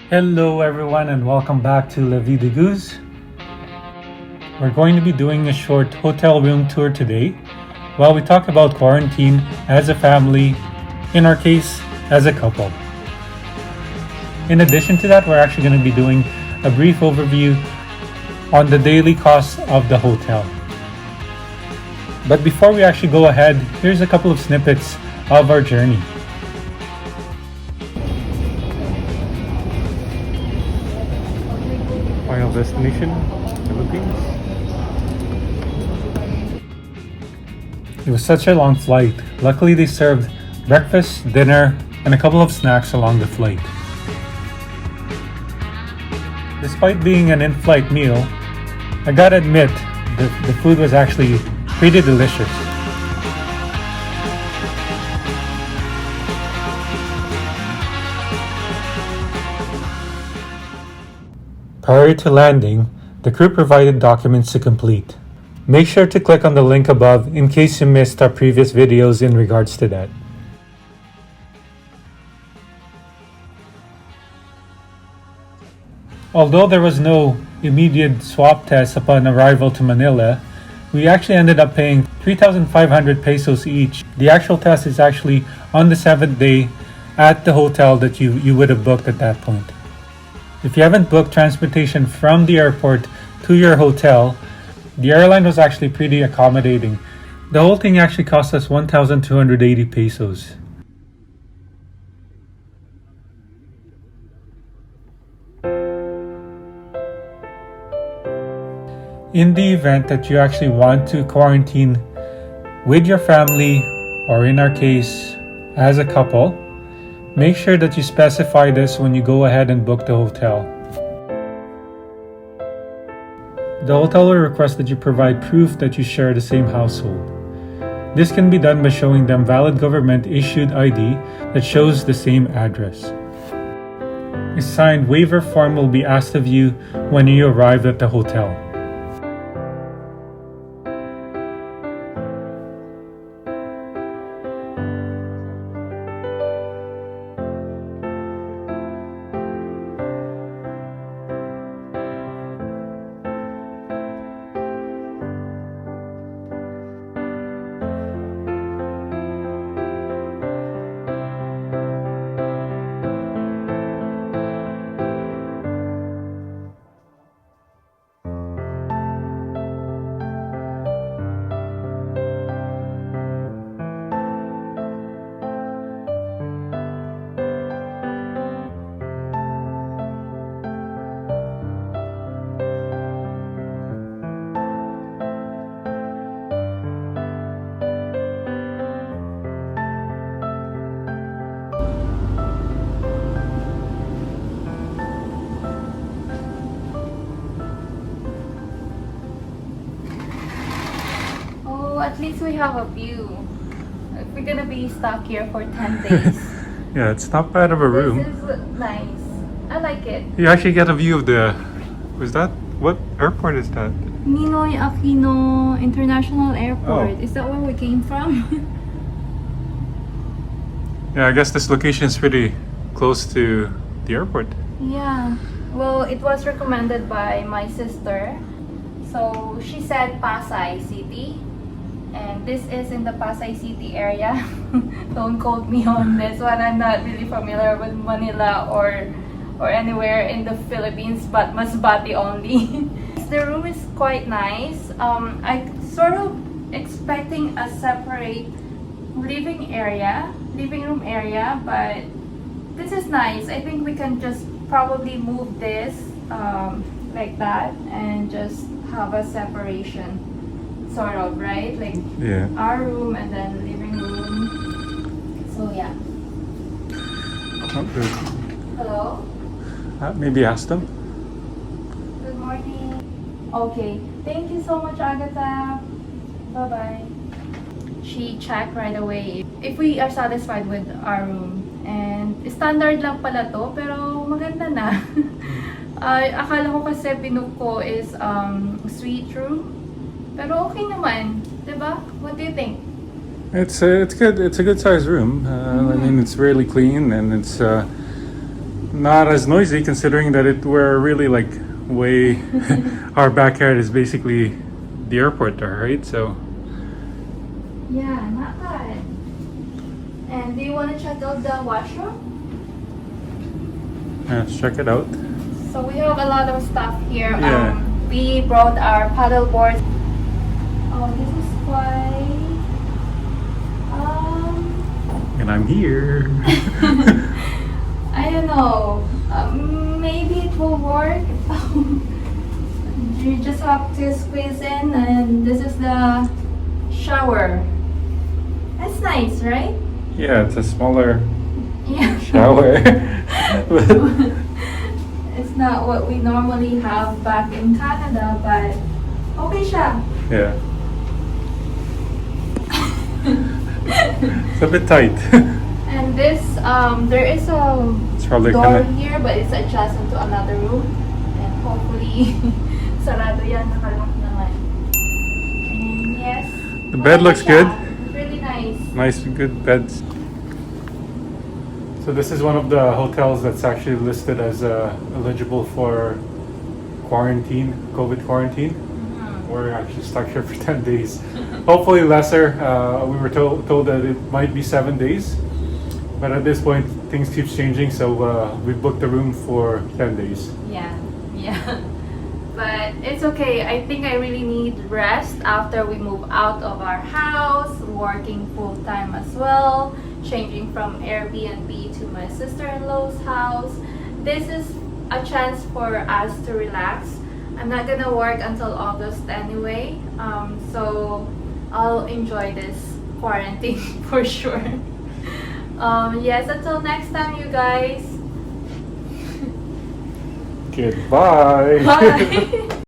Hello everyone and welcome back to La Vie de Goose. We're going to be doing a short hotel room tour today while we talk about quarantine as a family, in our case, as a couple. In addition to that, we're actually going to be doing a brief overview on the daily costs of the hotel. But before we actually go ahead, here's a couple of snippets of our journey. Final destination, Philippines. It was such a long flight. Luckily, they served breakfast, dinner, and a couple of snacks along the flight. Despite being an in-flight meal, I gotta admit, the food was actually pretty delicious. Prior to landing, the crew provided documents to complete. Make sure to click on the link above in case you missed our previous videos in regards to that. Although there was no immediate swab test upon arrival to Manila, we actually ended up paying 3,500 pesos each. The actual test is actually on the 7th day at the hotel that you would have booked at that point. If you haven't booked transportation from the airport to your hotel, the airline was actually pretty accommodating. The whole thing actually cost us 1,280 pesos. In the event that you actually want to quarantine with your family, or in our case, as a couple, make sure that you specify this when you go ahead and book the hotel. The hotel will request that you provide proof that you share the same household. This can be done by showing them valid government-issued ID that shows the same address. A signed waiver form will be asked of you when you arrive at the hotel. At least we have a view. If we're gonna be stuck here for 10 days. Yeah, it's not bad of a room. This is nice. I like it. You actually get a view of what airport is that? Ninoy Aquino International Airport. Oh. Is that where we came from? Yeah, I guess this location is pretty close to the airport. Yeah. Well, it was recommended by my sister. So she said Pasay City. And this is in the Pasay City area. Don't quote me on this one. I'm not really familiar with Manila or anywhere in the Philippines, but Masbate only. The room is quite nice. I sort of expecting a separate living room area, but this is nice. I think we can just probably move this like that and just have a separation. Sort of, right? Like Yeah. our room and then living room. So yeah. Oh, good. Hello? Maybe ask them. Good morning. Okay. Thank you so much, Agatha. Bye-bye. She checked right away if we are satisfied with our room. And standard lang pala to, pero maganda na. Akala ko kasi binook ko is suite room. Pero okay naman, diba? What do you think? It's good. It's a good sized room. I mean, it's really clean and it's not as noisy considering that we're really like way our backyard is basically the airport there, right? So Yeah, not bad. And do you want to check out the washroom? let's check it out. So we have a lot of stuff here. Yeah. We brought our paddle boards. Oh, this is quite. And I'm here. I don't know. Maybe it will work. You just have to squeeze in, and this is the shower. That's nice, right? Yeah, it's a smaller Yeah. shower. It's not what we normally have back in Canada, but okay siya. Yeah. It's a bit tight. And this, there is a It's probably door kinda, here, but it's adjacent to another room. And hopefully, sarado yan, nakalock naman. And yes. the bed looks siya. good. It's really nice. Nice, good beds. So this is one of the hotels that's actually listed as eligible for quarantine, COVID quarantine. We're actually stuck here for 10 days. Hopefully lesser. We were told that it might be 7 days. But at this point, things keep changing. So we booked the room for 10 days. Yeah. But it's okay. I think I really need rest after we move out of our house, working full time as well, changing from Airbnb to my sister-in-law's house. This is a chance for us to relax. I'm not gonna work until August anyway, so I'll enjoy this quarantine for sure. Yes, until next time, you guys. Goodbye. Bye.